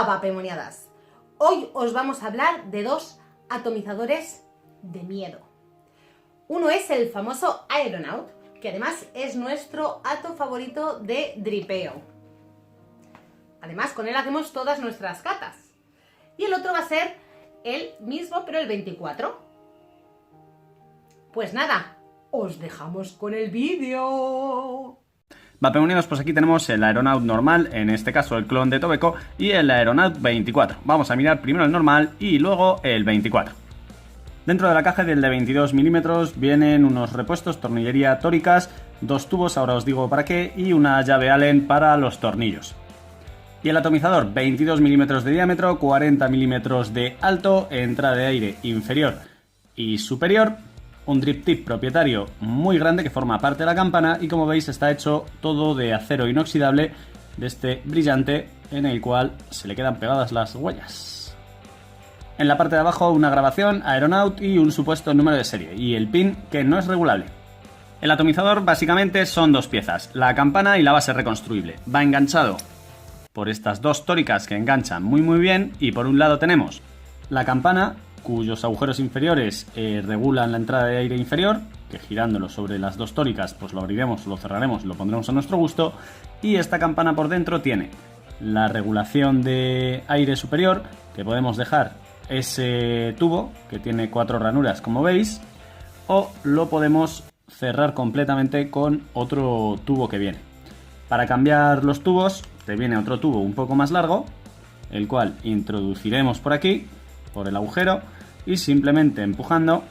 Hola, papemoniadas. Hoy os vamos a hablar de dos atomizadores de miedo. Uno es el famoso Aeronaut, que además es nuestro ato favorito de dripeo. Además, con él hacemos todas nuestras catas. Y el otro va a ser el mismo, pero el 24. Pues nada, os dejamos con el vídeo. Vapemoniados, pues aquí tenemos el Aeronaut normal, en este caso el clon de Tobeco, y el Aeronaut 24. Vamos a mirar primero el normal y luego el 24. Dentro de la caja del de 22 milímetros vienen unos repuestos, tornillería tóricas, dos tubos, ahora os digo para qué, y una llave Allen para los tornillos. Y el atomizador 22 milímetros de diámetro, 40 milímetros de alto, entrada de aire inferior y superior. Un drip tip propietario muy grande que forma parte de la campana y, como veis, está hecho todo de acero inoxidable de este brillante en el cual se le quedan pegadas las huellas. En la parte de abajo una grabación, Aeronaut y un supuesto número de serie y el pin que no es regulable. El atomizador básicamente son dos piezas, la campana y la base reconstruible. Va enganchado por estas dos tóricas que enganchan muy bien y por un lado tenemos la campana, cuyos agujeros inferiores regulan la entrada de aire inferior, que girándolo sobre las dos tóricas pues lo abriremos, lo cerraremos y lo pondremos a nuestro gusto. Y esta campana por dentro tiene la regulación de aire superior, que podemos dejar ese tubo que tiene 4 ranuras, como veis, o lo podemos cerrar completamente con otro tubo que viene. Para cambiar los tubos te viene otro tubo un poco más largo, el cual introduciremos por aquí, por el agujero, y simplemente empujando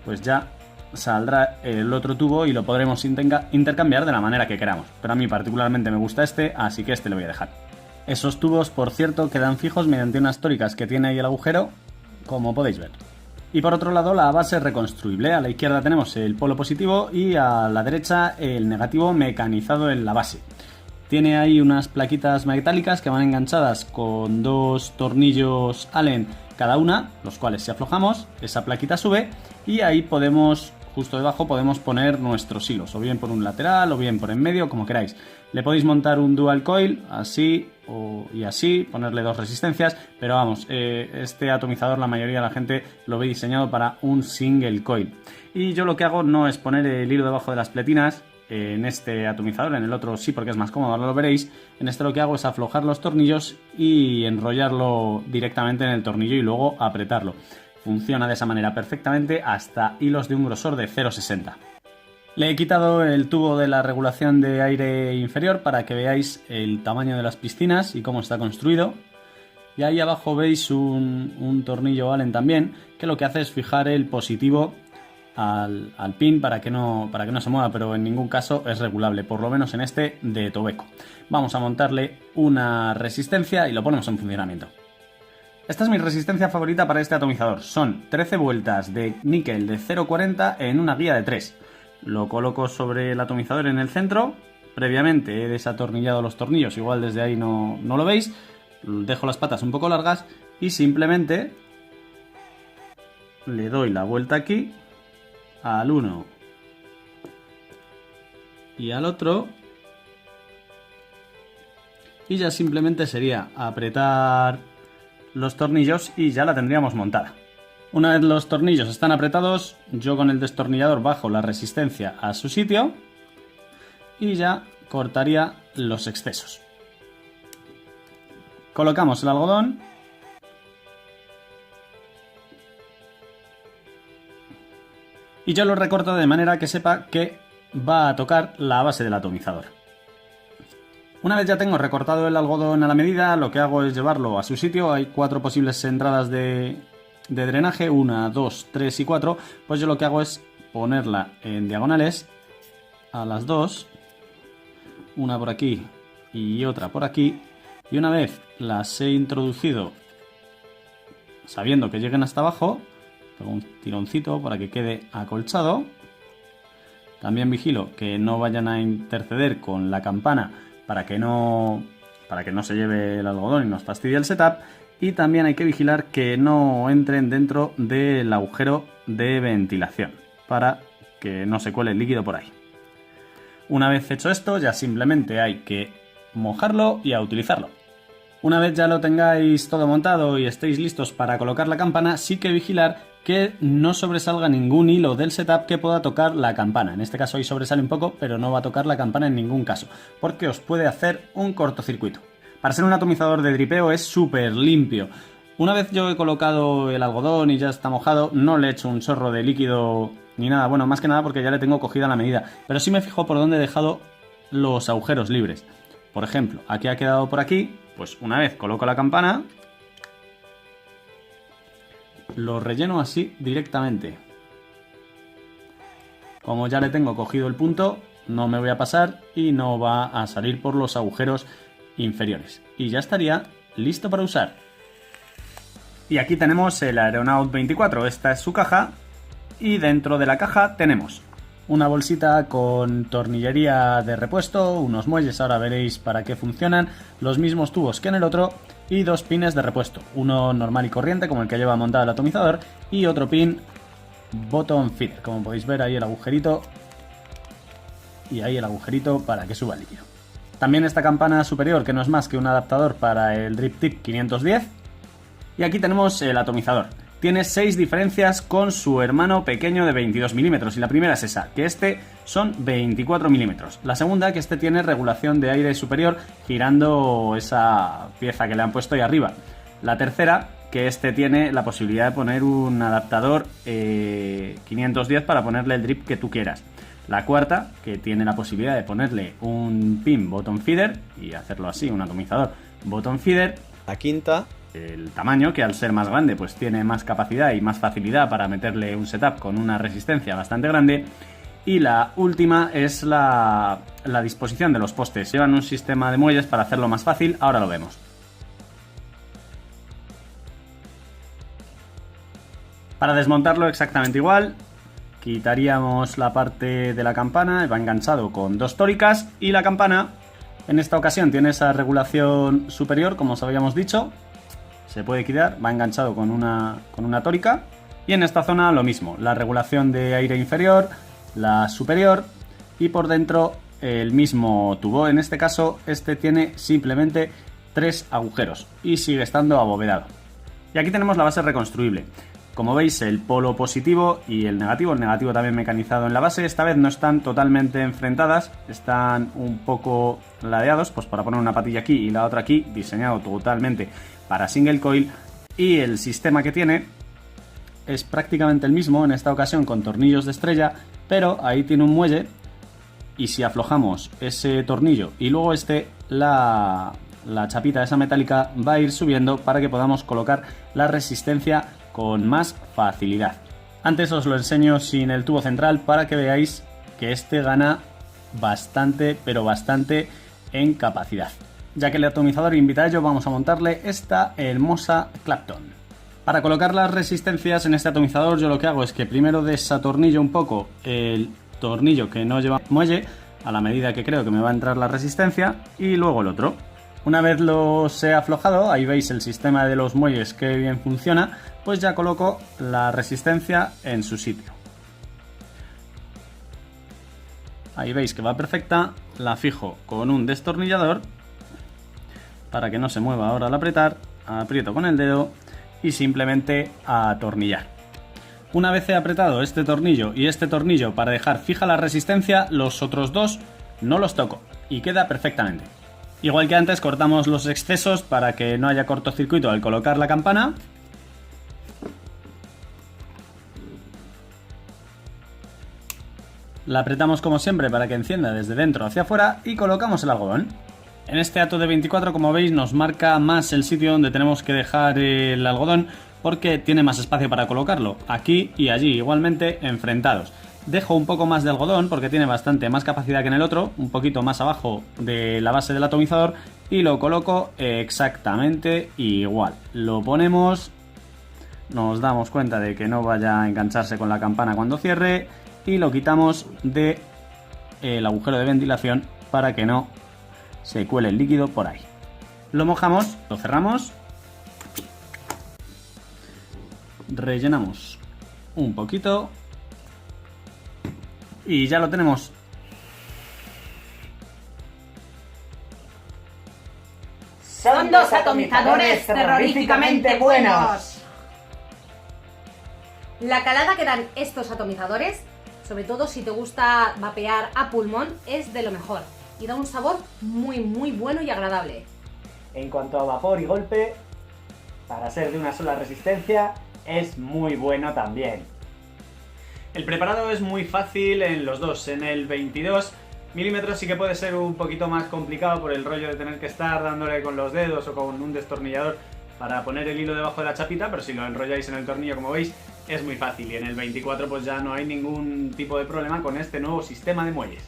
pues ya saldrá el otro tubo y lo podremos intercambiar de la manera que queramos, pero a mí particularmente me gusta este, así que este lo voy a dejar. Esos tubos, por cierto, quedan fijos mediante unas tóricas que tiene ahí el agujero, como podéis ver. Y por otro lado la base reconstruible. A la izquierda tenemos el polo positivo y a la derecha el negativo mecanizado en la base. Tiene ahí unas plaquitas metálicas que van enganchadas con dos tornillos Allen cada una, los cuales si aflojamos, esa plaquita sube y ahí podemos, justo debajo, podemos poner nuestros hilos, o bien por un lateral o bien por en medio, como queráis. Le podéis montar un dual coil, así y así, ponerle dos resistencias, pero vamos, este atomizador la mayoría de la gente lo ve diseñado para un single coil. Y yo lo que hago no es poner el hilo debajo de las pletinas, en este atomizador, en el otro sí porque es más cómodo, ahora lo veréis. En este lo que hago es aflojar los tornillos y enrollarlo directamente en el tornillo y luego apretarlo. Funciona de esa manera perfectamente hasta hilos de un grosor de 0,60. Le he quitado el tubo de la regulación de aire inferior para que veáis el tamaño de las piscinas y cómo está construido. Y ahí abajo veis un tornillo Allen también, que lo que hace es fijar el positivo al pin para que no se mueva, pero en ningún caso es regulable, por lo menos en este de Tobeco. Vamos a montarle una resistencia y lo ponemos en funcionamiento. Esta es mi resistencia favorita para este atomizador. Son 13 vueltas de níquel de 0,40 en una guía de 3. Lo coloco sobre el atomizador en el centro. Previamente he desatornillado los tornillos, igual desde ahí no lo veis. Dejo las patas un poco largas y simplemente le doy la vuelta aquí al uno y al otro y ya simplemente sería apretar los tornillos y ya la tendríamos montada. Una vez los tornillos están apretados, yo con el destornillador bajo la resistencia a su sitio y ya cortaría los excesos. Colocamos el algodón y yo lo recorto de manera que sepa que va a tocar la base del atomizador. Una vez ya tengo recortado el algodón a la medida, lo que hago es llevarlo a su sitio. Hay 4 posibles entradas de drenaje, 1, 2, 3 y 4. Pues yo lo que hago es ponerla en diagonales a las dos, una por aquí y otra por aquí. Y una vez las he introducido, sabiendo que lleguen hasta abajo, pongo un tironcito para que quede acolchado. También vigilo que no vayan a interceder con la campana para que no se lleve el algodón y nos fastidie el setup. Y también hay que vigilar que no entren dentro del agujero de ventilación para que no se cuele el líquido por ahí. Una vez hecho esto, ya simplemente hay que mojarlo y a utilizarlo. Una vez ya lo tengáis todo montado y estéis listos para colocar la campana, sí que vigilar que no sobresalga ningún hilo del setup que pueda tocar la campana. En este caso ahí sobresale un poco, pero no va a tocar la campana en ningún caso, porque os puede hacer un cortocircuito. Para ser un atomizador de dripeo es súper limpio. Una vez yo he colocado el algodón y ya está mojado, no le he hecho un chorro de líquido ni nada. Bueno, más que nada porque ya le tengo cogida la medida. Pero sí me fijo por dónde he dejado los agujeros libres. Por ejemplo, aquí ha quedado por aquí. Pues una vez coloco la campana, lo relleno así directamente. Como ya le tengo cogido el punto, no me voy a pasar y no va a salir por los agujeros inferiores. Y ya estaría listo para usar. Y aquí tenemos el Aeronaut 24, esta es su caja. Y dentro de la caja tenemos una bolsita con tornillería de repuesto, unos muelles, ahora veréis para qué funcionan, los mismos tubos que en el otro y dos pines de repuesto, uno normal y corriente como el que lleva montado el atomizador y otro pin bottom feeder, como podéis ver ahí el agujerito y ahí el agujerito para que suba el líquido. También esta campana superior que no es más que un adaptador para el Drip Tip 510 y aquí tenemos el atomizador. Tiene 6 diferencias con su hermano pequeño de 22 milímetros y la primera es esa, que este son 24 milímetros. La segunda, que este tiene regulación de aire superior girando esa pieza que le han puesto ahí arriba. La tercera, que este tiene la posibilidad de poner un adaptador 510 para ponerle el drip que tú quieras. La cuarta, que tiene la posibilidad de ponerle un pin bottom feeder y hacerlo así, un atomizador bottom feeder. La quinta, el tamaño, que al ser más grande pues tiene más capacidad y más facilidad para meterle un setup con una resistencia bastante grande. Y la última es la disposición de los postes. Llevan un sistema de muelles para hacerlo más fácil, ahora lo vemos. Para desmontarlo exactamente igual, quitaríamos la parte de la campana, va enganchado con dos tóricas y la campana en esta ocasión tiene esa regulación superior, como os habíamos dicho. Se puede quitar, va enganchado con una tórica. Y en esta zona lo mismo, la regulación de aire inferior, la superior y por dentro el mismo tubo. En este caso este tiene simplemente 3 agujeros y sigue estando abovedado. Y aquí tenemos la base reconstruible. Como veis, el polo positivo y el negativo también mecanizado en la base. Esta vez no están totalmente enfrentadas, están un poco ladeados, pues para poner una patilla aquí y la otra aquí, diseñado totalmente para single coil. Y el sistema que tiene es prácticamente el mismo, en esta ocasión con tornillos de estrella, pero ahí tiene un muelle y si aflojamos ese tornillo y luego la chapita esa metálica va a ir subiendo para que podamos colocar la resistencia con más facilidad. Antes os lo enseño sin el tubo central para que veáis que este gana bastante, pero bastante en capacidad. Ya que el atomizador invita a ello, vamos a montarle esta hermosa Clapton. Para colocar las resistencias en este atomizador yo lo que hago es que primero desatornillo un poco el tornillo que no lleva muelle a la medida que creo que me va a entrar la resistencia y luego el otro. Una vez los he aflojado, ahí veis el sistema de los muelles que bien funciona, pues ya coloco la resistencia en su sitio. Ahí veis que va perfecta, la fijo con un destornillador para que no se mueva ahora al apretar, aprieto con el dedo y simplemente a atornillar. Una vez he apretado este tornillo y este tornillo para dejar fija la resistencia, los otros dos no los toco y queda perfectamente. Igual que antes, cortamos los excesos para que no haya cortocircuito al colocar la campana. La apretamos como siempre para que encienda desde dentro hacia afuera y colocamos el algodón. En este ato de 24, como veis, nos marca más el sitio donde tenemos que dejar el algodón porque tiene más espacio para colocarlo, aquí y allí, igualmente enfrentados. Dejo un poco más de algodón porque tiene bastante más capacidad que en el otro, un poquito más abajo de la base del atomizador y lo coloco exactamente igual. Lo ponemos, nos damos cuenta de que no vaya a engancharse con la campana cuando cierre y lo quitamos del agujero de ventilación para que no se cuele el líquido por ahí. Lo mojamos, lo cerramos, rellenamos un poquito y ya lo tenemos. Son dos atomizadores terroríficamente buenos. La calada que dan estos atomizadores, sobre todo si te gusta vapear a pulmón, es de lo mejor y da un sabor muy bueno y agradable. En cuanto a vapor y golpe, para ser de una sola resistencia, es muy bueno también. El preparado es muy fácil en los dos. En el 22 milímetros sí que puede ser un poquito más complicado por el rollo de tener que estar dándole con los dedos o con un destornillador para poner el hilo debajo de la chapita, pero si lo enrolláis en el tornillo, como veis, es muy fácil. Y en el 24 pues ya no hay ningún tipo de problema con este nuevo sistema de muelles.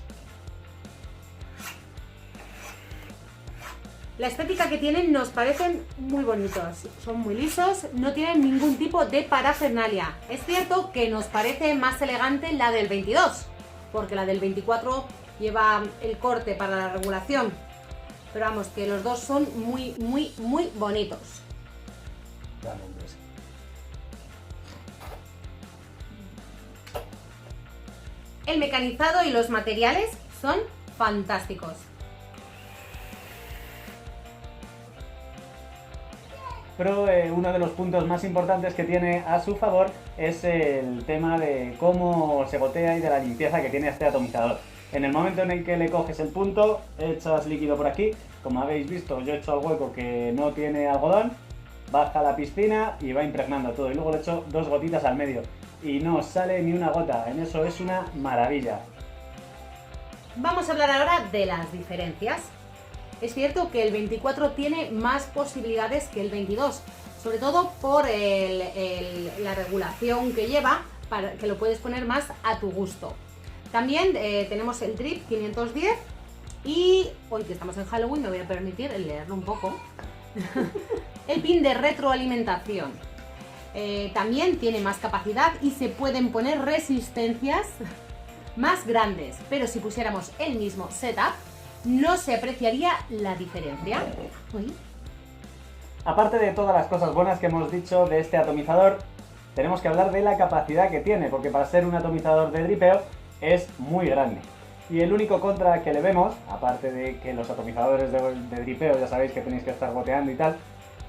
La estética que tienen nos parecen muy bonitos, son muy lisos, no tienen ningún tipo de parafernalia. Es cierto que nos parece más elegante la del 22, porque la del 24 lleva el corte para la regulación. Pero vamos, que los dos son muy bonitos. El mecanizado y los materiales son fantásticos. Pero uno de los puntos más importantes que tiene a su favor es el tema de cómo se gotea y de la limpieza que tiene este atomizador. En el momento en el que le coges el punto, echas líquido por aquí. Como habéis visto, yo he hecho al hueco que no tiene algodón, baja a la piscina y va impregnando todo. Y luego le echo 2 gotitas al medio y no sale ni una gota. En eso es una maravilla. Vamos a hablar ahora de las diferencias. Es cierto que el 24 tiene más posibilidades que el 22, sobre todo por la regulación que lleva, para que lo puedes poner más a tu gusto. También tenemos el Drip 510 y hoy que estamos en Halloween me voy a permitir leerlo un poco. El pin de retroalimentación. También tiene más capacidad y se pueden poner resistencias más grandes, pero si pusiéramos el mismo setup no se apreciaría la diferencia. Uy. Aparte de todas las cosas buenas que hemos dicho de este atomizador, tenemos que hablar de la capacidad que tiene, porque para ser un atomizador de dripeo es muy grande. Y el único contra que le vemos, aparte de que los atomizadores de dripeo ya sabéis que tenéis que estar goteando y tal,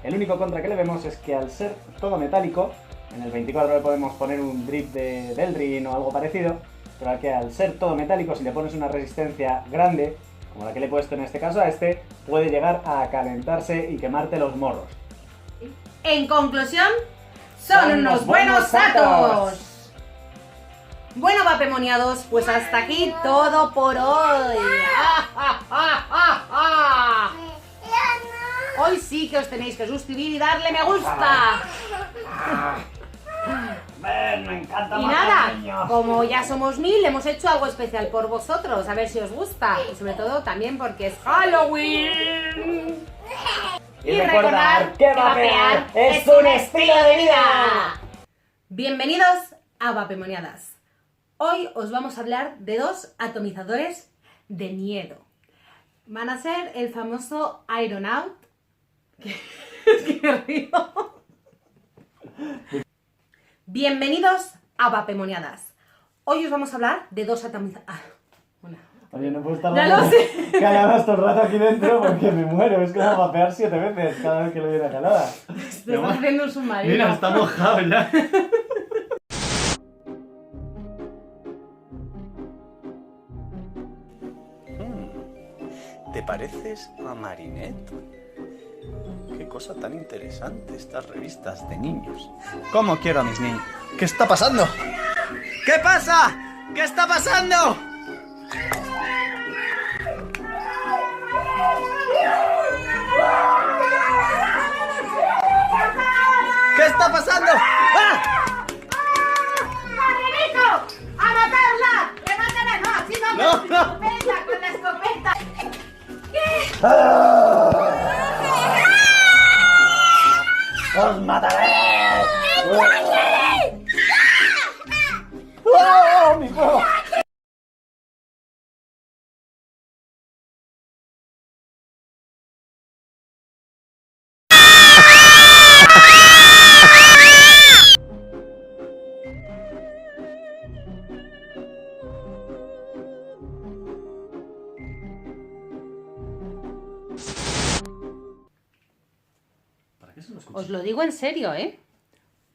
el único contra que le vemos es que al ser todo metálico, en el 24 le podemos poner un drip de Delrin o algo parecido, pero que al ser todo metálico, si le pones una resistencia grande, como la que le he puesto en este caso a este, puede llegar a calentarse y quemarte los morros. En conclusión, son unos buenos atos. Bueno, vapemoniados, pues hasta aquí todo por hoy. Hoy sí que os tenéis que suscribir y darle me gusta. Ven, me encanta. Y nada, como ya somos 1000, hemos hecho algo especial por vosotros, a ver si os gusta. Y sobre todo también porque es Halloween. Y recordar que vapear es un estilo de vida. Bienvenidos a Vapemoniadas. Hoy os vamos a hablar de 2 atomizadores de miedo. Van a ser el famoso Aeronaut. ¿Qué río? Bienvenidos a Vapemoniadas. Hoy os vamos a hablar de 2 atomizadores. Oye, no puedo estar Ya lo sé. caladas todo el rato aquí dentro porque me muero. Es como vapear 7 veces cada vez que le doy una calada. Te estás haciendo un submarino. Mira, está mojado ya. ¿Te pareces a Marinette? Qué cosa tan interesante estas revistas de niños. ¿Cómo quiero a mis niños? ¿Qué está pasando? ¿Qué pasa? ¿Qué está pasando? ¿Qué está pasando? ¡Ah! ¡Margarito! ¡A matarla! ¡Levántate! ¡No! ¡Así no! No, ¡Con no. la escopeta! ¡Con la escopeta! ¡Os mataré! ¡Oh, mi fuego! Eso lo escuché. Os lo digo en serio, ¿eh?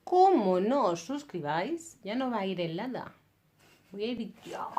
Como no os suscribáis, ya no va a ir el nada. Voy a ir yo.